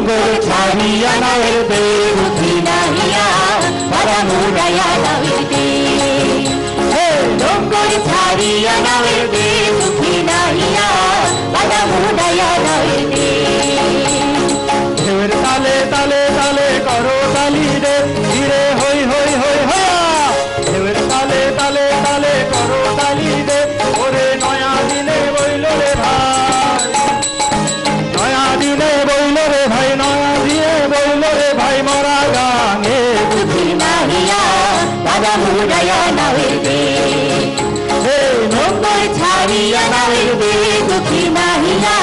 डोंगर छाड़िया नावेर दे दुखी नाहिया परामुड़ाया नावेर दे डोंगर छाड़िया नावेर दे दुखी नाहिया परामुड़ाया नावेर दे ढेउर ताले ताले ताले करो ताली रे धीरे होई होई होई होया ढेउर ताले ताले ताले करो ताली रे ओरे नया दिने बइलो रे भाई नया दिने बइलो रे भाई नया दिने बइलो रे भाई मरा गांगे दुखी नाहिया परामुड़ाया नावेर दे डोंगर छाड़िया नावेर दे दुखी नाहिया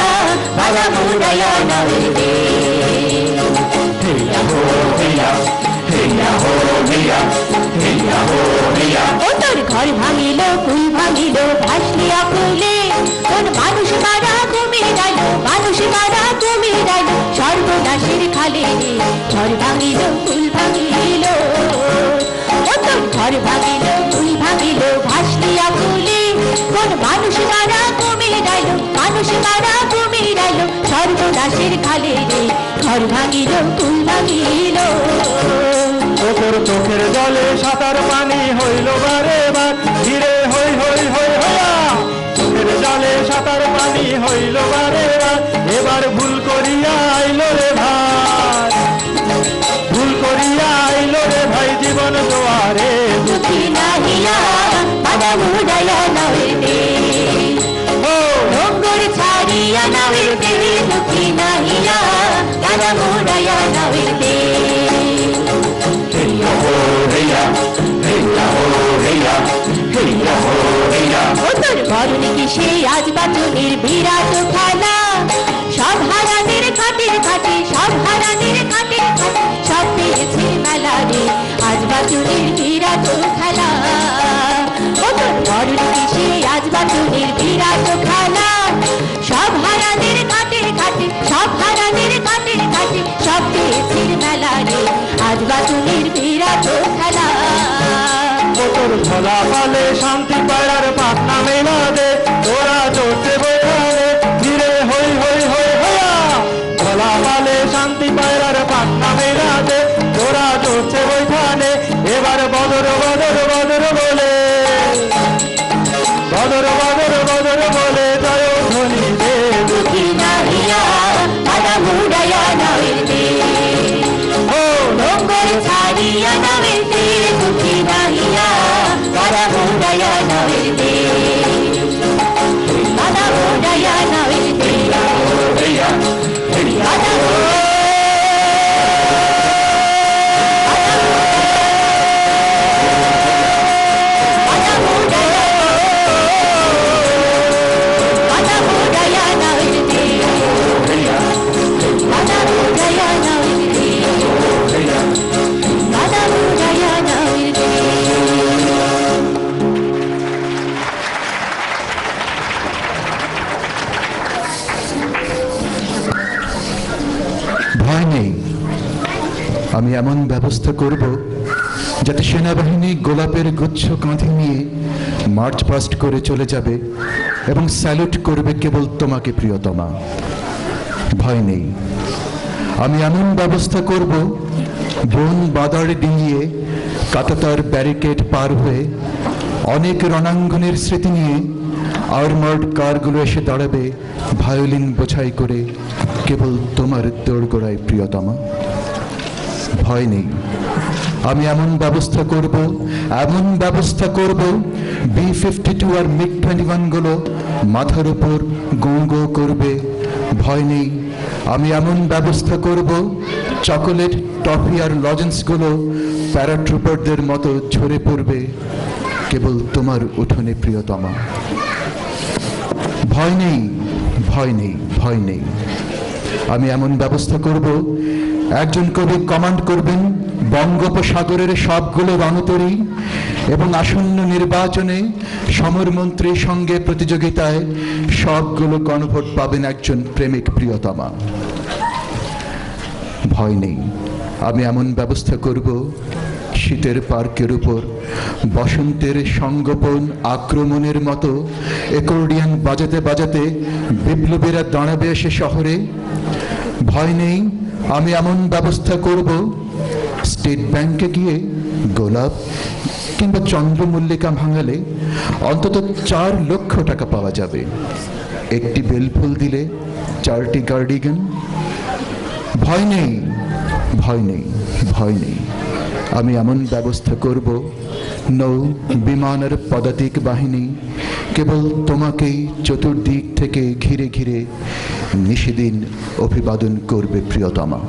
परामुड़ाया नावेर दे हेया हो हेया हेया हो हेया हेया हो हेया ओ तोर घर भांगिलो कुल भांगिलो भासलिया कुले কোন মানুষ মারা কমে গেল মানুষ মারা কমে গেল সর্বনাশের খালে ঘর ভাঙিল কুল ভাঙিল ও তোর ঘর ভাঙিল কুল ভাঙিল ভাসলিয়া কুলে কোন মানুষ মারা কমে গেল মানুষ মারা কমে গেল সর্বনাশের খালে ঘর ভাঙিল কুল ভাঙিল তোর চোখের জলে সাঁতার পানি হইল বারে বার ধীরে হই হই হই হইয়া চোখের জলে সাঁতার পানি হইল বারে বার এবার ভুল করিয়া আইল রে ভাই ভুল করিয়া আইল রে ভাই জীবন জোয়ারে দুঃখী নাহিয়া পরামুড়ায়া নাওয়ের দে ও ডোঙ্গর ছাড়িয়া নাওয়ের দে দুঃখী নাহিয়া পরামুড়ায়া নাওয়ের দে হেয়া হো হেয়া হেয়া হো হেয়া হেয়া হো হেয়া ও তোর করুণী কিসে আজ বাচনের বিরাট খেলা সব হারানের খাটের খাটে সব হারানের খাটের খাটে সব পেয়েছে মেলা রে আজ বাচনের বিরাট খেলা ও তোর করুণী কিসে আজ বাচনের বিরাট খেলা সব হারানের খাটের খাটে সব হারানের খাটের খাটে সব পেয়েছে মেলা রে আজ বাচনের বিরাট খেলা তোর ঝোলা পালে শান্তি পাড়ার পাটনা মেলা দে ওরা চড়তে বইখানে ধীরে হই হই হই হইয়া ঝোলা পালে শান্তি পাড়ার পাটনা মেলা দে ওরা চড়তে বইখানে এবার বদর বদর বদর বলে বদর বদর বদর বলে জয় ধ্বনি দে দুঃখী নাহিয়া পরামুড়ায়া নাওয়ের দে ও ডোঙ্গর ছাড়িয়া নাওয়ের দে দুঃখী নাহিয়া পরামুড়ায়া নাওয়ের দে পরামুড়ায়া নাওয়ের দে হেয়া হেয়া আমি এমন ব্যবস্থা করব যাতে সেনাবাহিনী গোলাপের গুচ্ছ কাঁধে নিয়ে মার্চ পাস্ট করে চলে যাবে এবং স্যালুট করবে কেবল তোমাকে প্রিয়তমা। ভয় নেই। আমি এমন ব্যবস্থা করব বন বাদাড় ডিঙিয়ে কাটাতার ব্যারিকেড পার হয়ে অনেক রণাঙ্গনের স্মৃতি নিয়ে আর্মার্ড কারগুলো এসে দাঁড়াবে ভায়োলিন বোঝাই করে কেবল তোমার দোরগোড়ায় প্রিয়তমা। ভয় নেই। আমি এমন ব্যবস্থা করব B-52 আর MiG-21 গুলো মাথার উপর গো গো করবে। ভয় নেই। আমি এমন ব্যবস্থা করব চকোলেট টফি আর লজেন্স গুলো প্যারাট্রুপারদের মতো ঝরে পড়বে কেবল তোমার উঠোনে প্রিয়তমা। ভয় নেই, ভয় নেই, ভয় নেই। আমি এমন ব্যবস্থা করব একজন কবি কমান্ড করবেন বঙ্গোপসাগরের সবগুলো রণতরী এবং আসন্ন নির্বাচনে সমরমন্ত্রীর সঙ্গে প্রতিযোগিতায় সবগুলো গণভোট পাবেন একজন প্রেমিক প্রিয়তমা। ভয় নেই। আমি এমন ব্যবস্থা করব শীতের পার্কের উপর বসন্তের সংগোপন আক্রমণের মতো অ্যাকর্ডিয়ন বাজাতে বাজাতে বিপ্লবীরা দাঁড়াবে এসে শহরে ভয় নেই, আমি এমন ব্যবস্থা করব, স্টেট ব্যাংকে গিয়ে গোলাপ কিংবা চন্দ্রমল্লিকা ভাঙালে অন্তত 4 লক্ষ টাকা পাওয়া যাবে। একটি বেলফুল দিলে 4টি গার্ডিগান। ভয় নেই, ভয় নেই, ভয় নেই, আমি এমন ব্যবস্থা করব, নৌ বিমানের পদাতিক বাহিনী কেবল তোমাকেই চতুর্দিক থেকে ঘিরে ঘিরে নিশিদিন অভিবাদন করবে প্রিয়তমা।